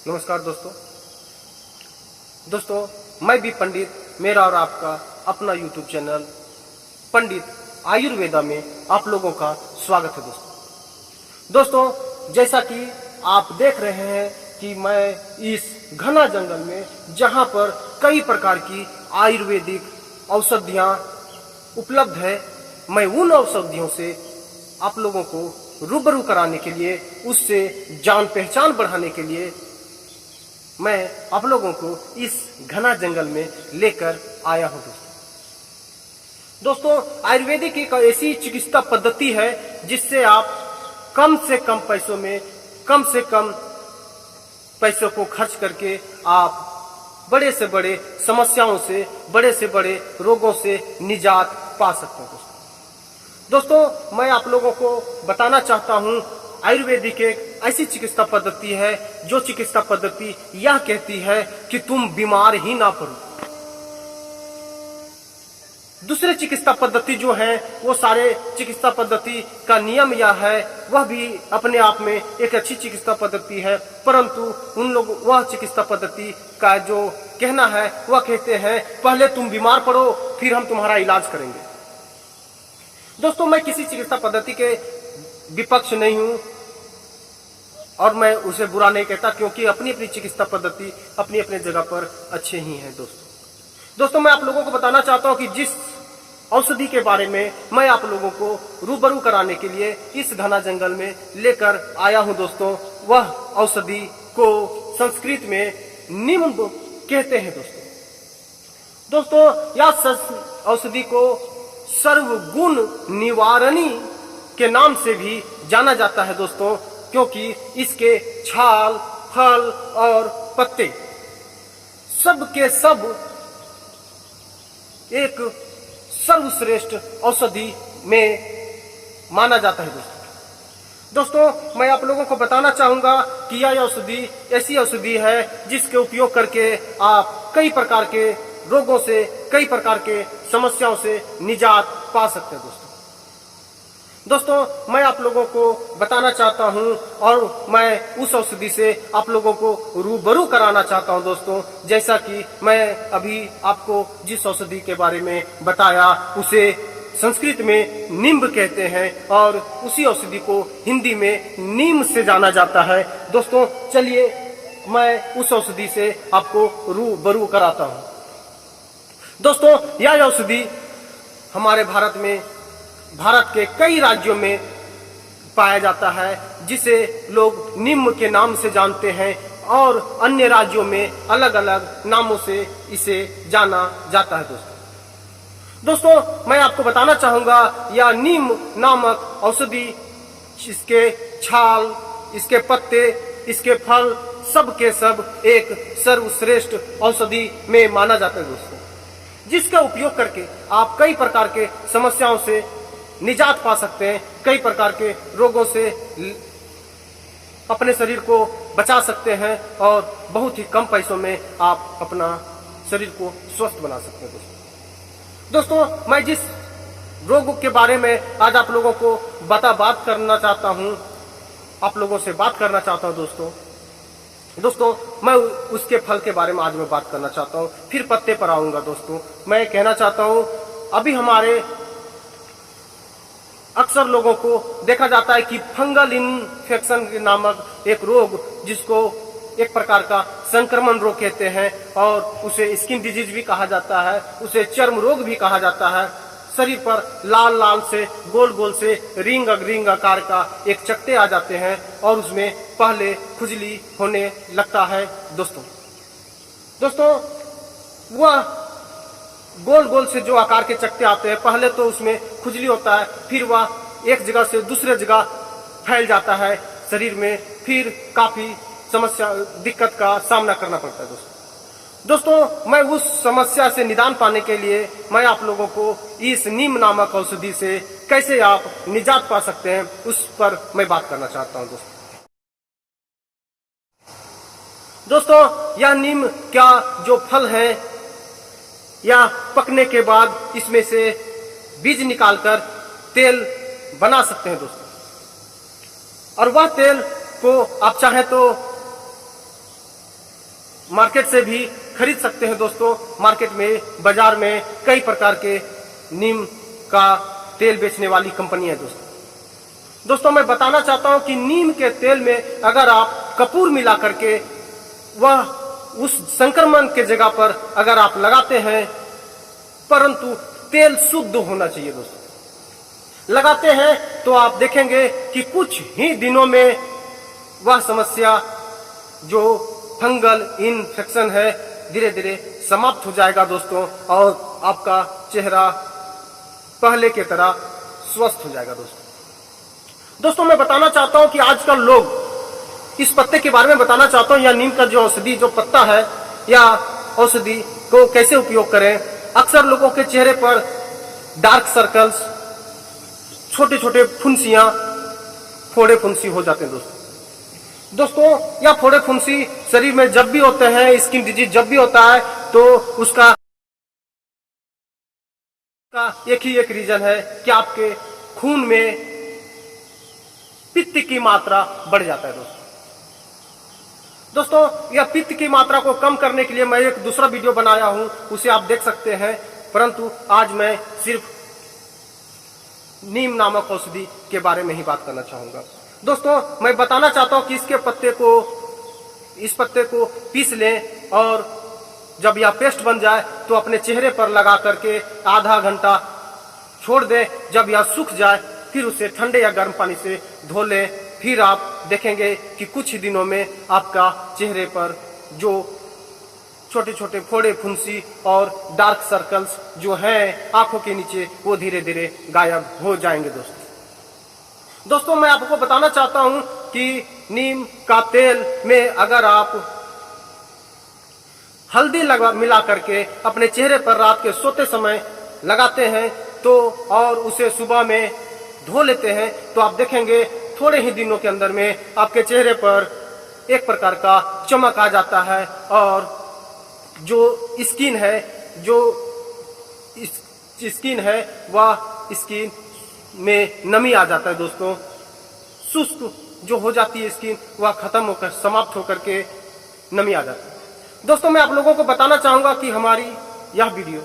नमस्कार दोस्तों, मैं भी पंडित, मेरा और आपका अपना यूट्यूब चैनल पंडित आयुर्वेदा में आप लोगों का स्वागत है। दोस्तों, जैसा कि आप देख रहे हैं कि मैं इस घना जंगल में, जहां पर कई प्रकार की आयुर्वेदिक औषधियां उपलब्ध है, मैं उन औषधियों से आप लोगों को रूबरू कराने के लिए, उससे जान पहचान बढ़ाने के लिए मैं आप लोगों को इस घना जंगल में लेकर आया हूं। दोस्तों, आयुर्वेदिक एक ऐसी चिकित्सा पद्धति है जिससे आप कम से कम पैसों में, कम से कम पैसों को खर्च करके आप बड़े से बड़े समस्याओं से, बड़े से बड़े रोगों से निजात पा सकते हैं। दोस्तों, मैं आप लोगों को बताना चाहता हूं, आयुर्वेदिक एक ऐसी चिकित्सा पद्धति है जो चिकित्सा पद्धति यह कहती है कि तुम बीमार ही ना पड़ो। दूसरे चिकित्सा पद्धति जो है, वो सारे चिकित्सा पद्धति का नियम यह है, वह भी अपने आप में एक अच्छी चिकित्सा पद्धति है, परंतु उन लोग वह चिकित्सा पद्धति का जो कहना है, वह कहते हैं पहले तुम बीमार पड़ो फिर हम तुम्हारा इलाज करेंगे। दोस्तों, मैं किसी चिकित्सा पद्धति के विपक्ष नहीं हूं और मैं उसे बुरा नहीं कहता, क्योंकि अपनी अपनी चिकित्सा पद्धति अपनी अपनी जगह पर अच्छे ही हैं। दोस्तों, मैं आप लोगों को बताना चाहता हूं कि जिस औषधि के बारे में मैं आप लोगों को रूबरू कराने के लिए इस घना जंगल में लेकर आया हूं दोस्तों, वह औषधि को संस्कृत में निम्ब कहते हैं। दोस्तों, यह औषधि को सर्वगुण निवारणी के नाम से भी जाना जाता है दोस्तों, क्योंकि इसके छाल, फल और पत्ते सब के सब एक सर्वश्रेष्ठ औषधि में माना जाता है। दोस्तों, मैं आप लोगों को बताना चाहूंगा कि यह औषधि ऐसी औषधि है जिसके उपयोग करके आप कई प्रकार के रोगों से, कई प्रकार के समस्याओं से निजात पा सकते हैं। दोस्तों, मैं आप लोगों को बताना चाहता हूं और मैं उस औषधि से आप लोगों को रूबरू कराना चाहता हूं। दोस्तों, जैसा कि मैं अभी आपको जिस औषधि के बारे में बताया, उसे संस्कृत में निम्ब कहते हैं और उसी औषधि को हिंदी में नीम से जाना जाता है। दोस्तों, चलिए मैं उस औषधि से आपको रूबरू कराता हूं। दोस्तों, यह औषधि हमारे भारत के कई राज्यों में पाया जाता है, जिसे लोग निम्ब के नाम से जानते हैं और अन्य राज्यों में अलग अलग नामों से इसे जाना जाता है। दोस्तों, मैं आपको बताना चाहूंगा, यह नीम नामक औषधि, इसके छाल, इसके पत्ते, इसके फल सब के सब एक सर्वश्रेष्ठ औषधि में माना जाता है दोस्तों, जिसका उपयोग करके आप कई प्रकार के समस्याओं से निजात पा सकते हैं, कई प्रकार के रोगों से अपने शरीर को बचा सकते हैं और बहुत ही कम पैसों में आप अपना शरीर को स्वस्थ बना सकते हैं। दोस्तों, मैं जिस रोग के बारे में आज आप लोगों को बात करना चाहता हूं, आप लोगों से बात करना चाहता हूं दोस्तों, मैं उसके फल के बारे में आज मैं बात करना चाहता हूं, फिर पत्ते पर आऊंगा। दोस्तों, मैं कहना चाहता हूं, अभी हमारे अक्सर लोगों को देखा जाता है कि फंगल इन्फेक्शन नामक एक रोग, जिसको एक प्रकार का संक्रमण रोग कहते हैं और उसे स्किन डिजीज भी कहा जाता है, उसे चर्म रोग भी कहा जाता है। शरीर पर लाल लाल से, गोल गोल से रिंग आकार का एक चकत्ते आ जाते हैं और उसमें पहले खुजली होने लगता है। दोस्तों, वह गोल गोल से जो आकार के चकत्ते आते हैं, पहले तो उसमें खुजली होता है, फिर वह एक जगह से दूसरे जगह फैल जाता है शरीर में, फिर काफी समस्या, दिक्कत का सामना करना पड़ता है। दोस्तों, मैं उस समस्या से निदान पाने के लिए मैं आप लोगों को इस नीम नामक औषधि से कैसे आप निजात पा सकते हैं, उस पर मैं बात करना चाहता हूं। दोस्तों, यह नीम का जो फल है, या पकने के बाद इसमें से बीज निकालकर तेल बना सकते हैं दोस्तों, और वह तेल को आप चाहे तो मार्केट से भी खरीद सकते हैं दोस्तों। मार्केट में, बाजार में कई प्रकार के नीम का तेल बेचने वाली कंपनी है दोस्तों मैं बताना चाहता हूं कि नीम के तेल में अगर आप कपूर मिला करके वह उस संक्रमण के जगह पर अगर आप लगाते हैं, परंतु तेल शुद्ध होना चाहिए दोस्तों। लगाते हैं तो आप देखेंगे कि कुछ ही दिनों में वह समस्या जो फंगल इन्फेक्शन है धीरे धीरे समाप्त हो जाएगा दोस्तों, और आपका चेहरा पहले की तरह स्वस्थ हो जाएगा दोस्तों मैं बताना चाहता हूं कि आजकल लोग इस पत्ते के बारे में बताना चाहता हूं, या नीम का जो औषधि जो पत्ता है या औषधि को कैसे उपयोग करें। अक्सर लोगों के चेहरे पर डार्क सर्कल्स, छोटे छोटे फुंसियां, फोड़े फुंसी हो जाते हैं दोस्तों या फोड़े फुंसी शरीर में जब भी होते हैं, स्किन डिजीज जब भी होता है, तो उसका एक ही एक रीजन है कि आपके खून में पित्त की मात्रा बढ़ जाता है दोस्तों यह पित्त की मात्रा को कम करने के लिए मैं एक दूसरा वीडियो बनाया हूं, उसे आप देख सकते हैं। परंतु आज मैं सिर्फ नीम नामक औषधि के बारे में ही बात करना चाहूंगा दोस्तों मैं बताना चाहता हूं कि इस पत्ते को पीस लें, और जब यह पेस्ट बन जाए तो अपने चेहरे पर लगा करके आधा घंटा छोड़ दें। जब यह सूख जाए फिर उसे ठंडे या गर्म पानी से धो लें। फिर आप देखेंगे कि कुछ ही दिनों में आपका चेहरे पर जो छोटे छोटे फोड़े फुंसी और डार्क सर्कल्स जो हैं आंखों के नीचे, वो धीरे धीरे गायब हो जाएंगे दोस्तों मैं आपको बताना चाहता हूं कि नीम का तेल में अगर आप हल्दी मिला करके अपने चेहरे पर रात के सोते समय लगाते हैं तो, और उसे सुबह में धो लेते हैं, तो आप देखेंगे थोड़े ही दिनों के अंदर में आपके चेहरे पर एक प्रकार का चमक आ जाता है, और जो स्किन है वह स्किन में नमी आ जाता है दोस्तों। शुष्क जो हो जाती है स्किन, वह खत्म होकर समाप्त होकर के नमी आ जाती है दोस्तों मैं आप लोगों को बताना चाहूंगा कि हमारी यह वीडियो